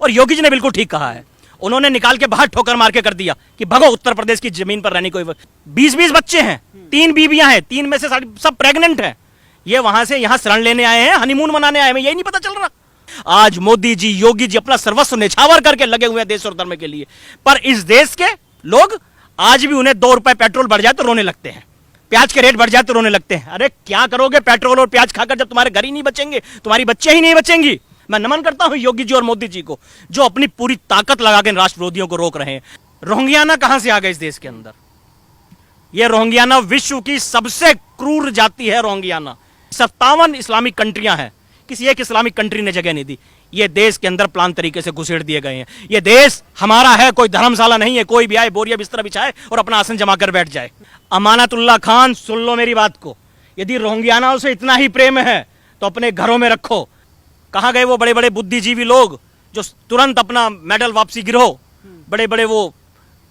और योगी जी ने बिल्कुल ठीक कहा है। उन्होंने निकाल के बाहर ठोकर मार के कर दिया कि भगो उत्तर प्रदेश की जमीन पर रहने कोई 20-20 बच्चे हैं, 3 बीबियां हैं, 3 में से सब प्रेग्नेंट हैं। ये वहां से यहां शरण लेने आए हैं, हनीमून मनाने आए हैं, यही नहीं पता चल रहा। आज मोदी जी, योगी जी अपना सर्वस्व निछावर करके लगे हुए हैं देश और धर्म के लिए, पर इस देश के लोग आज भी उन्हें 2 रुपए पेट्रोल बढ़ जाए तो रोने लगते हैं, प्याज के रेट बढ़ जाए तो रोने लगते हैं। अरे क्या करोगे पेट्रोल और प्याज खाकर जब तुम्हारे घर ही नहीं बचेंगे, तुम्हारी बच्चे ही नहीं बचेंगी। मैं नमन करता हूं योगी जी और मोदी जी को, जो अपनी पूरी ताकत लगा के राष्ट्र विरोधियों को रोक रहे हैं। रोहिंग्याना कहां से आ गए इस देश के अंदर? यह रोहिंग्याना विश्व की सबसे क्रूर जाति है। रोहिंग्याना 57 इस्लामिक कंट्रियां हैं, किसी एक इस्लामिक कंट्री ने जगह नहीं दी। ये देश के अंदर प्लान तरीके से घुसेड़ दिए गए हैं। ये देश हमारा है, कोई धर्मशाला नहीं है। कोई भी आए बोरिया बिस्तर बिछाए और अपना आसन जमा कर बैठ जाए। अमानतुल्लाह खान, सुन लो मेरी बात को, यदि रोहिंग्यानाओं से इतना ही प्रेम है तो अपने घरों में रखो। कहां गए वो बड़े बड़े बुद्धिजीवी लोग जो तुरंत अपना मेडल वापसी गिरो? बड़े बड़े वो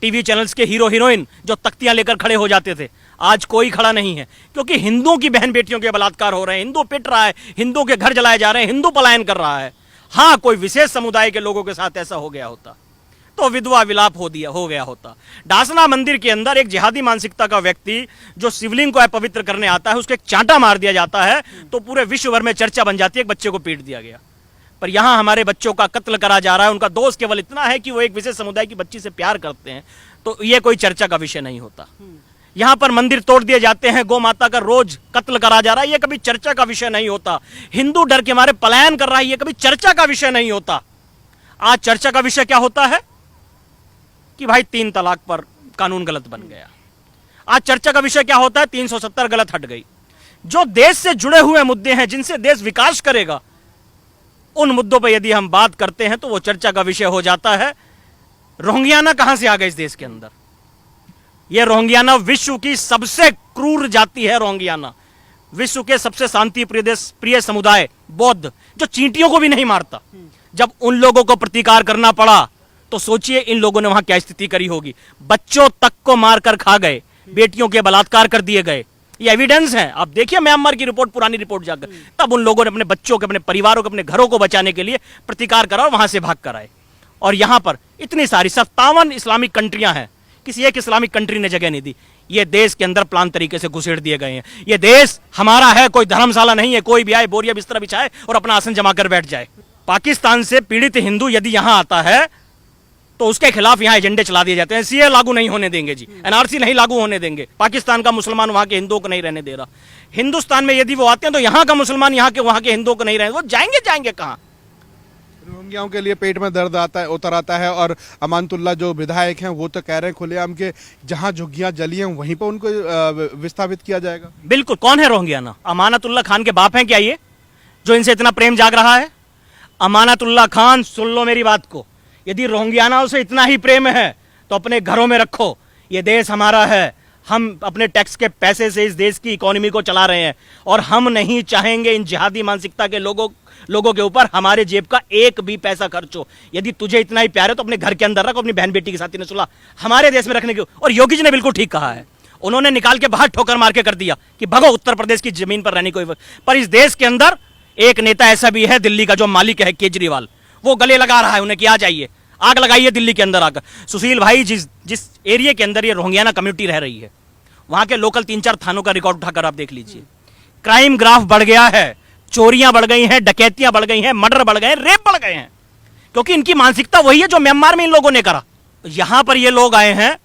टीवी चैनल्स के हीरो हीरोइन जो तख्तियां लेकर खड़े हो जाते थे, आज कोई खड़ा नहीं है, क्योंकि हिंदुओं की बहन बेटियों के बलात्कार हो रहे हैं, हिंदू पिट रहा है, हिंदुओं के घर जलाए जा रहे हैं, हिंदू पलायन कर रहा है। हाँ, कोई विशेष समुदाय के लोगों के साथ ऐसा हो गया होता तो विधवा विलाप हो गया होता। डासना मंदिर के अंदर एक जिहादी मानसिकता का व्यक्ति जो शिवलिंग को अपवित्र करने आता है, उसको एक चांटा मार दिया जाता है तो पूरे विश्व भर में चर्चा बन जाती है, एक बच्चे को पीट दिया गया। पर यहां हमारे बच्चों का कत्ल करा जा रहा है। उनका दोष केवल इतना है कि वो एक विशेष समुदाय की बच्ची से प्यार करते हैं, तो ये कोई चर्चा का विषय नहीं होता। यहां पर मंदिर तोड़ दिए जाते हैं, गौ माता का रोज कत्ल करा जा रहा है, ये कभी चर्चा का विषय नहीं होता। हिंदू डर के मारे पलायन कर रहा है, ये कभी चर्चा का विषय नहीं होता। आज चर्चा का विषय क्या होता है कि भाई 3 तलाक पर कानून गलत बन गया। आज चर्चा का विषय क्या होता है? 370 गलत हट गई। जो देश से जुड़े हुए मुद्दे हैं, जिनसे देश विकास करेगा, उन मुद्दों पर यदि हम बात करते हैं तो वो चर्चा का विषय हो जाता है। रोहिंग्याना कहां से आ गए इस देश के अंदर? यह रोहिंग्याना विश्व की सबसे क्रूर जाति है। रोहिंग्याना विश्व के सबसे शांति प्रिय समुदाय बौद्ध, जो चींटियों को भी नहीं मारता। जब उन लोगों को प्रतिकार करना पड़ा तो सोचिए इन लोगों ने वहां क्या स्थिति करी होगी। बच्चों तक को मारकर खा गए, बेटियों के बलात्कार कर दिए गए। ये एविडेंस है, आप देखिए म्यांमार की रिपोर्ट, पुरानी रिपोर्ट जाकर। तब उन लोगों ने अपने बच्चों के, अपने परिवारों को, अपने घरों को बचाने के लिए प्रतिकार करा और वहां से भाग कर आए। और यहां पर इतनी सारी 57 इस्लामिक कंट्रियां हैं, किसी एक इस्लामिक कंट्री ने जगह नहीं दी। ये देश के अंदर प्लान तरीके से घुसेड़ दिए गए हैं। ये देश हमारा है, कोई धर्मशाला नहीं है। कोई भी आए बोरिया बिस्तर बिछाए और अपना आसन जमा कर बैठ जाए। पाकिस्तान से पीड़ित हिंदू यदि यहां आता है तो उसके खिलाफ यहां एजेंडे चला दिए जाते हैं। सीए लागू नहीं होने देंगे जी, एनआरसी नहीं लागू होने देंगे। पाकिस्तान का मुसलमान वहां के हिंदुओं को नहीं रहने दे रहा। हिंदुस्तान में यदि वो आते हैं तो यहां का मुसलमान वहां के हिंदुओं को नहीं रहने, वो जाएंगे कहां? रोहिंग्याओं के लिए पेट में दर्द आता है, उतर आता है। और अमानतुल्लाह जो विधायक हैं वो तो कह रहे हैं खुलेआम के जहां झुग्गियां जली हैं वहीं पर उनको विस्थापित किया जाएगा। बिल्कुल। कौन है रोहिंग्याना? अमानतुल्लाह खान के बाप हैं क्या ये, जो इनसे इतना प्रेम जाग रहा है? अमानतुल्लाह खान, सुन लो मेरी बात को, यदि रोहिंग्यानाओं से इतना ही प्रेम है तो अपने घरों में रखो। ये देश हमारा है, हम अपने टैक्स के पैसे से इस देश की इकोनॉमी को चला रहे हैं और हम नहीं चाहेंगे इन जिहादी मानसिकता के लोगों के ऊपर हमारे जेब का एक भी पैसा खर्च हो। यदि तुझे इतना ही प्यार है तो अपने घर के अंदर रख, अपनी बहन बेटी के साथ ने सुला हमारे देश में रखने की। और योगी जी ने बिल्कुल ठीक कहा है। उन्होंने निकाल के बाहर ठोकर मार के कर दिया कि भगो उत्तर प्रदेश की जमीन पर रहने कोई। पर इस देश के अंदर एक नेता ऐसा भी है दिल्ली का, जो मालिक है केजरीवाल, वो गले लगा रहा है उन्हें कि आ जाइए, आग लगाइए दिल्ली के अंदर आकर। सुशील भाई, जिस एरिया के अंदर ये रोहिंग्याना कम्युनिटी रह रही है, वहां के लोकल 3-4 थानों का रिकॉर्ड उठाकर आप देख लीजिए। क्राइम ग्राफ बढ़ गया है, चोरियां बढ़ गई हैं, डकैतियां बढ़ गई हैं, मर्डर बढ़ गए हैं, रेप बढ़ गए हैं, क्योंकि इनकी मानसिकता वही है जो म्यांमार में इन लोगों ने करा। यहां पर ये लोग आए हैं,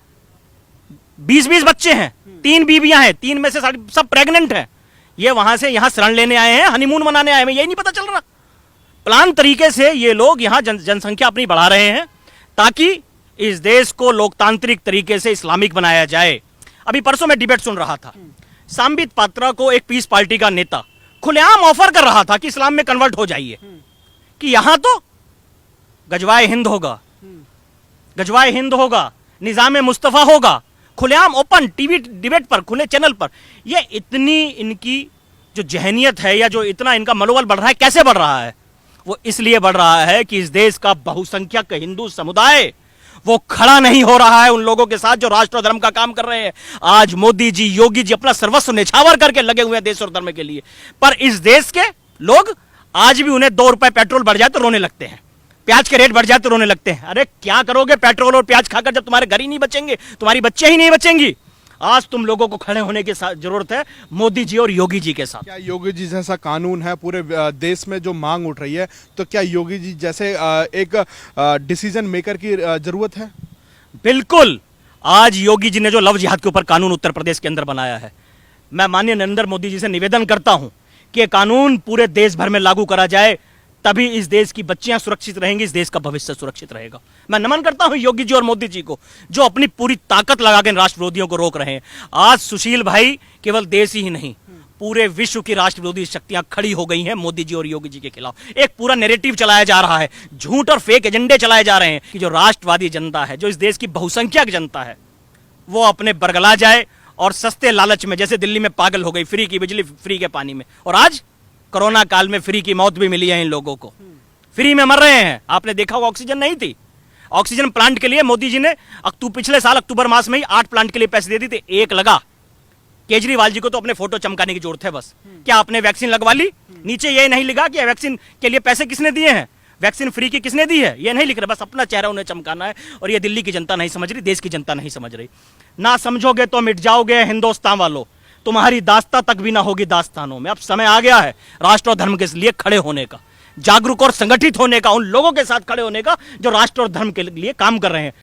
20-20 बच्चे हैं, 3 बीबियां हैं, 3 में से सब प्रेग्नेंट हैं। ये वहां से यहां शरण लेने आए हैं, हनीमून मनाने आए हैं, यही नहीं पता चल रहा। प्लान तरीके से ये लोग यहां जनसंख्या अपनी बढ़ा रहे हैं ताकि इस देश को लोकतांत्रिक तरीके से इस्लामिक बनाया जाए। अभी परसों मैं डिबेट सुन रहा था, सांबित पात्रा को एक पीस पार्टी का नेता खुलेआम ऑफर कर रहा था कि इस्लाम में कन्वर्ट हो जाइए, कि यहां तो गजवाए हिंद होगा, गजवाए हिंद होगा, निजाम मुस्तफा होगा। खुलेआम ओपन टीवी डिबेट पर, खुले चैनल पर। ये इतनी इनकी जो जहनियत है या जो इतना इनका मनोबल बढ़ रहा है, कैसे बढ़ रहा है? वो इसलिए बढ़ रहा है कि इस देश का बहुसंख्यक हिंदू समुदाय वो खड़ा नहीं हो रहा है उन लोगों के साथ जो राष्ट्र और धर्म का काम कर रहे हैं। आज मोदी जी, योगी जी अपना सर्वस्व निछावर करके लगे हुए हैं देश और धर्म के लिए, पर इस देश के लोग आज भी उन्हें 2 रुपए पेट्रोल बढ़ जाए तो रोने लगते हैं, प्याज के रेट बढ़ जाते रोने लगते हैं। अरे क्या करोगे पेट्रोल और प्याज खाकर जब तुम्हारे घर ही नहीं बचेंगे, तुम्हारी बच्चे ही नहीं बचेंगी। आज तुम लोगों को खड़े होने की जरूरत है मोदी जी और योगी जी के साथ। क्या योगी जी जैसा कानून है पूरे देश में जो मांग उठ रही है, तो क्या योगी जी जैसे एक डिसीजन मेकर की जरूरत है? बिल्कुल। आज योगी जी ने जो लव जिहाद के ऊपर कानून उत्तर प्रदेश के अंदर बनाया है, मैं माननीय नरेंद्र मोदी जी से निवेदन करता हूं कि ये कानून पूरे देश भर में लागू करा जाए, तभी इस देश की बच्चियां सुरक्षित रहेंगी, इस देश का भविष्य सुरक्षित रहेगा। मैं नमन करता हूं योगी जी और मोदी जी को, जो अपनी पूरी ताकत लगा के राष्ट्र विरोधियों को रोक रहे हैं। आज सुशील भाई, केवल देश ही नहीं, पूरे विश्व की राष्ट्र विरोधी शक्तियां खड़ी हो गई हैं मोदी जी और योगी जी के खिलाफ। एक पूरा नैरेटिव चलाया जा रहा है, झूठ और फेक एजेंडे चलाए जा रहे हैं कि जो राष्ट्रवादी जनता है, जो इस देश की बहुसंख्यक जनता है, वो अपने बरगला जाए और सस्ते लालच में, जैसे दिल्ली में पागल हो गई, फ्री की बिजली, फ्री के पानी में। और आज कोरोना काल में फ्री की मौत भी मिली है इन लोगों को, फ्री में मर रहे हैं। आपने देखा होगा ऑक्सीजन नहीं थी, ऑक्सीजन प्लांट के लिए मोदी जी ने पिछले साल अक्टूबर मास में ही 8 प्लांट के लिए पैसे दे दिए थे, 1 लगा। केजरीवाल जी को तो अपने फोटो चमकाने की जरूरत है बस। क्या आपने वैक्सीन लगवा ली? नीचे ये नहीं लिखा कि वैक्सीन के लिए पैसे किसने दिए हैं, वैक्सीन फ्री की किसने दी है, ये नहीं लिख रहे, बस अपना चेहरा उन्हें चमकाना है। और ये दिल्ली की जनता नहीं समझ रही, देश की जनता नहीं समझ रही। ना समझोगे तो मिट जाओगे हिंदुस्तान वालों, तुम्हारी दास्ता तक भी ना होगी दास्तानों में। अब समय आ गया है राष्ट्र और धर्म के लिए खड़े होने का, जागरूक और संगठित होने का, उन लोगों के साथ खड़े होने का जो राष्ट्र और धर्म के लिए काम कर रहे हैं।